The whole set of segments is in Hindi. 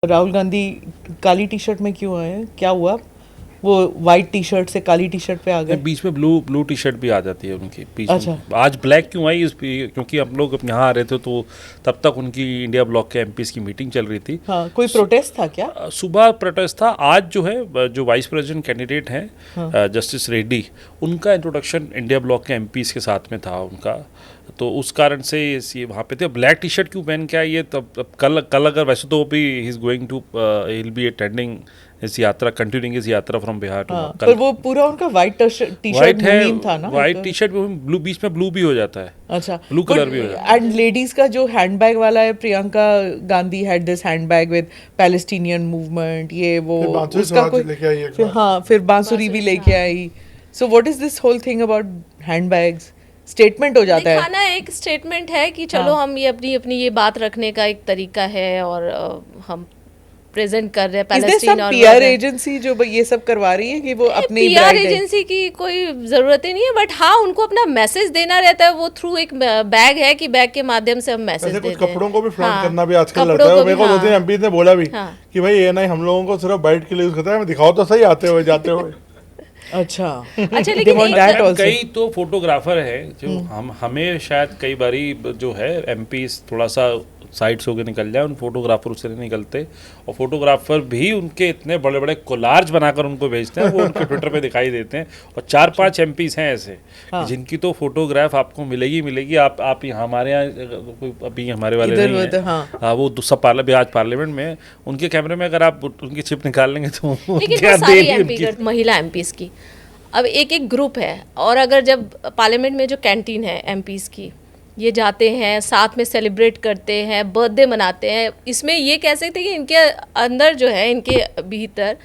राहुल गांधी काली टी शर्ट में क्यों आए हैं? क्या हुआ? वो वाइट टी शर्ट से काली टी शर्ट पे आ गए। बीच में ब्लू टी शर्ट भी आ जाती है उनकी बीच अच्छा। में। आज ब्लैक क्यों आई क्योंकि हम लोग यहाँ आ रहे थे तो तब तक उनकी इंडिया ब्लॉक के एमपीज़ की मीटिंग चल रही थी। हाँ, कोई प्रोटेस्ट था क्या? सुबह प्रोटेस्ट था। आज जो है जो वाइस प्रेसिडेंट कैंडिडेट हैं जस्टिस रेड्डी, उनका इंट्रोडक्शन इंडिया ब्लॉक के एमपीज़ के साथ में था उनका, तो उस कारण से ये वहाँ पे थे। ब्लैक टी शर्ट क्यों पहन के आई है तब कल अगर वैसे तो भी he is going to he will be attending इस यात्रा, कंटिन्यूइंग इस यात्रा फ्रॉम बिहार टू हाँ, पर वो पूरा उनका वाइट टी शर्ट मुहिम था ना। वाइट टी शर्ट ब्लू, बीच में ब्लू भी हो जाता है। अच्छा, ब्लू कलर भी हो जाता है। एंड लेडीज का जो हैंडबैग वाला है, Priyanka Gandhi had this handbag with Palestinian movement, ये वो उसका कोई हाँ, फिर बांसुरी भी लेके आई। So what is this whole thing about handbags? Statement हो जाता है। दिखाना एक स्टेटमेंट है कि चलो हम ये अपनी ये बात रखने का एक तरीका है और हम प्रेजेंट कर रहे हैं पैलेस्टीन। और पीआर एजेंसी जो ये सब करवा रही है कि वो अपनी पीआर एजेंसी की कोई जरूरत ही नहीं है, बट हाँ उनको अपना मैसेज देना रहता है। वो थ्रू एक बैग है कि बैग के माध्यम से हम मैसेज देते हैं। कपड़ों को भी फ्लॉन्ट करना भी आजकल लगता है। मेरे को 2-3 एमपी ने बोला भी कि भाई ये नहीं हम लोगों को सिर्फ बाइट के लिए यूज करता है, दिखाओ तो सही आते हुए जाते हुए। अच्छा लेकिन कई तो फोटोग्राफर है जो हमें शायद कई बारी जो है एमपी थोड़ा सा साइड्स होकर निकल जाए, उन फोटोग्राफर उससे नहीं निकलते, और फोटोग्राफर भी उनके इतने बड़े बड़े कोलार्ज बनाकर उनको भेजते हैं, वो उनके ट्विटर पे दिखाई देते हैं। और 4-5 एमपीज हैं ऐसे जिनकी तो फोटोग्राफ आपको मिलेगी। आप यहाँ हमारे यहाँ अभी हमारे वाले नहीं हैं। हाँ, वो सब आज पार्लियामेंट में उनके कैमरे में अगर आप उनकी चिप निकाल लेंगे तो महिला एमपीज की अब एक ग्रुप है, और अगर जब पार्लियामेंट में जो कैंटीन है एमपीज की, ये जाते हैं साथ में सेलिब्रेट करते हैं, बर्थडे मनाते हैं, इसमें ये कह सकते हैं कि इनके अंदर जो है, इनके भीतर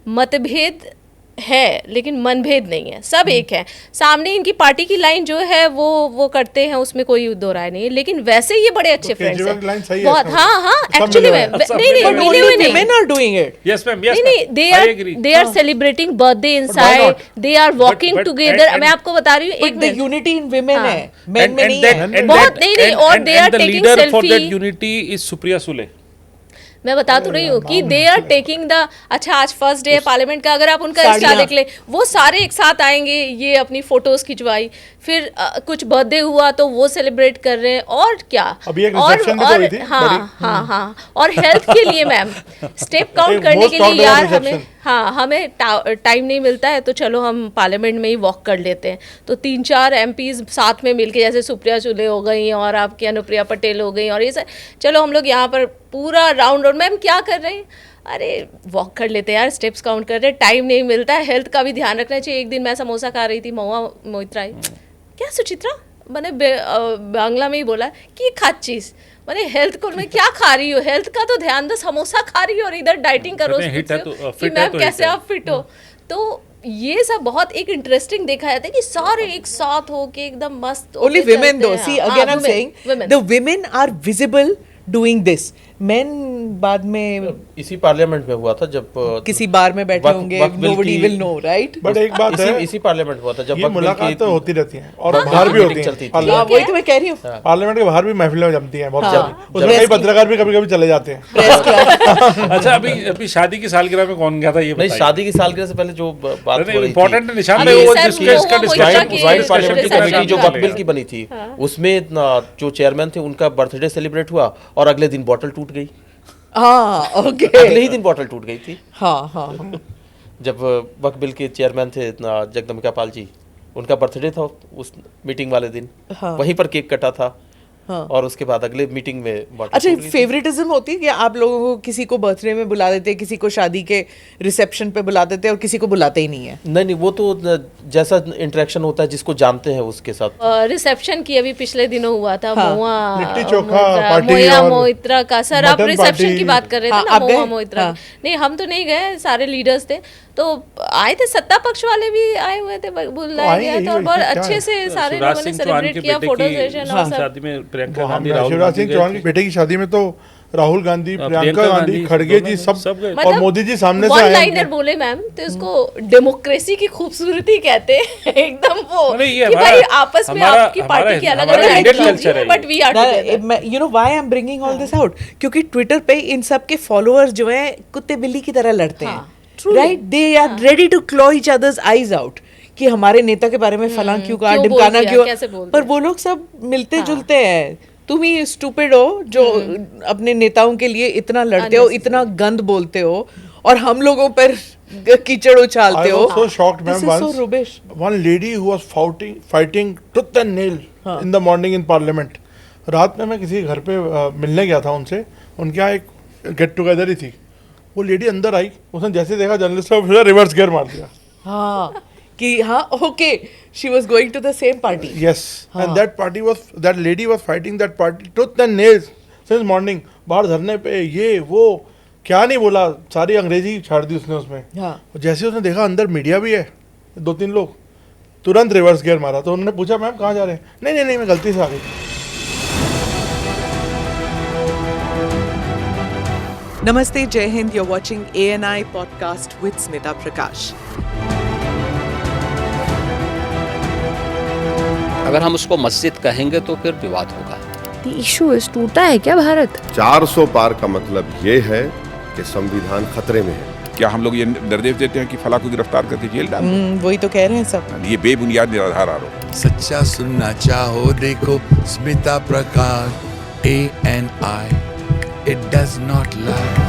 मतभेद है लेकिन मनभेद नहीं है, सब एक है। सामने इनकी पार्टी की लाइन जो है वो करते हैं, उसमें कोई दो राय नहीं है, लेकिन वैसे ये बड़े अच्छे फ्रेंड्स हैं बहुत। हाँ एक्चुअली में they are celebrating birthday inside, they are walking together. मैं आपको बता रही हूँ एक यूनिटी इन विमेन है, मेन में नहीं है बहुत नहीं, और they are taking selfie. Unity is Supriya Sule. मैं बता तो रही हूँ कि दे आर टेकिंग द, अच्छा आज फर्स्ट डे है पार्लियामेंट का, अगर आप उनका इंस्टा देख ले, वो सारे एक साथ आएंगे, ये अपनी फोटोज खिंचवाई, फिर कुछ बर्थडे हुआ तो वो सेलिब्रेट कर रहे हैं, और क्या और हाँ और हेल्थ के लिए मैम स्टेप काउंट करने के लिए यार हमें टाइम नहीं मिलता है, तो चलो हम पार्लियामेंट में ही वॉक कर लेते हैं। तो 3-4 एमपीज साथ में मिलके, जैसे सुप्रिया सुले हो गई और आपकी अनुप्रिया पटेल हो गई, और ये सब चलो हम लोग यहाँ पर पूरा राउंड मैम क्या कर रहे हैं, अरे वॉक कर लेते हैं यार, स्टेप्स काउंट कर रहे हैं, टाइम नहीं मिलता है, हेल्थ का भी ध्यान रखना चाहिए। एक दिन मैं समोसा खा रही थी, महुआ मोइत्रा क्या सुचित्रा मैंने बांग्ला में ही बोला कि ये खाद चीज़ मैंने हेल्थ को, मैं क्या खा रही हो, हेल्थ का तो ध्यान दो, समोसा खा रही हो और इधर डाइटिंग करो कि मैम कैसे आप फिट हो। तो ये सब बहुत एक इंटरेस्टिंग देखा जाता है कि सारे एक साथ हो के एकदम मस्त। Only women do, see again I am saying the women are visible doing this, men बाद में इसी पार्लियामेंट में हुआ था जब किसी बार में बैठे होंगे, nobody will know, right? But एक बात है, इसी पार्लियामेंट हुआ था जब ये मुलाकात तो होती रहती है और बाहर भी होती है। वही तो मैं कह रही हूँ, पार्लियामेंट के बाहर भी महफिलें जमती हैं बहुत सारी, उसमें कई पत्रकार भी कभी-कभी चले जाते हैं। अच्छा, अभी शादी की सालगिरह में कौन गया था ये नहीं, शादी की सालगिरह से पहले जो बात हो रही थी, इंपॉर्टेंट निशान है वो जिसका पार्लियामेंट की कमेटी जो वक्त बिल की बनी थी, उसमें जो चेयरमैन थे उनका बर्थडे सेलिब्रेट हुआ और अगले दिन बॉटल टूट गई। हाँ ओके, अगले ही दिन बॉटल टूट गई थी। हाँ जब वक्त बिल के चेयरमैन थे जगदम्बिका पाल जी, उनका बर्थडे था उस मीटिंग वाले दिन, वहीं पर केक कटा था। और उसके बाद अगले मीटिंग में अच्छा, फेवरेटिज्म होती है कि आप लोगों को किसी को बर्थडे में बुला देते हैं, किसी को शादी के रिसेप्शन पे बुला देते हैं और किसी को बुलाते ही नहीं है? नहीं, वो तो जैसा इंटरेक्शन होता है जिसको जानते हैं उसके साथ। रिसेप्शन की अभी पिछले दिनों हुआ था, मोया मोइत्रा का। सर आप रिसेप्शन की बात कर रहे थे ना, मोया मोइत्रा? नहीं, हम तो नहीं गए, सारे लीडर्स थे, तो आए थे, सत्ता पक्ष वाले भी आए हुए थे, बुलाया गया था और बहुत अच्छे से सारे लोगों ने सेलिब्रेट किया, फोटो सेशन और सब। शिवराज सिंह चौहान की बेटे की शादी में तो राहुल गांधी, प्रियंका गांधी, खड़गे जी सब गए। और मोदी जी सामने से वन आए लाइनर हैं। बोले मैम तो इसको डेमोक्रेसी की खूबसूरती कहते हैं एकदम वो नहीं, ये कि भाई हमारा- आपस में हमारा- आपकी पार्टी की अलग हमारा अलग Indian आइडियोलॉजी culture है है but we are together. You know why I am bringing all this out, क्योंकि ट्विटर पे इन सब के फॉलोअर्स जो हैं कुत्ते बिल्ली की तरह लड़ते हैं, right? They are ready to claw each others eyes out कि हमारे नेता के बारे में फलां क्यों कहा, क्यों बोल ढिमकाना दिया, क्यों, कैसे बोल पर दिया। वो लोग सब मिलते जुलते हैं। तुम ही स्टूपिड हो जो अपने नेताओं के लिए इतना लड़ते हो, इतना गंद बोलते हो, और हम लोगों पर कीचड़ उछालते I हो। was so shocked, This ma'am, is so once rubbish. one lady who was fighting tooth and nail in the morning in parliament. रात में मैं किसी घर पे मिलने गया था उनसे, उनके यहाँ एक गेट टुगेदर ही थी। वो लेडी अंदर आई, उसने जैसे देखा जर्नलिस्ट का रिवर्स गियर मार दिया। हाँ कि हाँ okay, she was going to the same party. Yes, and that lady was fighting that party tooth and nails since morning. बाहर धरने पे ये वो क्या नहीं बोला, सारी अंग्रेजी छाड़ दी उसने उसमें। हाँ। और जैसे उसने देखा अंदर मीडिया भी है, 2-3 लोग, तुरंत रिवर्स गियर मारा। तो उन्होंने पूछा मैम कहाँ जा रहे हैं? नहीं मैं गलती से आ गई। नमस्ते, जय Hind, you're watching ANI podcast with Smita Prakash. अगर हम उसको मस्जिद कहेंगे तो फिर विवाद होगा। The issue is टूटा है क्या भारत? 400 पार का मतलब ये है कि संविधान खतरे में है। क्या हम लोग ये निर्देश देते हैं कि फला को गिरफ्तार करके जेल डाल दें? वही तो कह रहे हैं सब। ये बेबुनियाद निराधार आरोप। सच्चा सुनना चाहो देखो स्मिता प्रकाश ANI, it does not lie.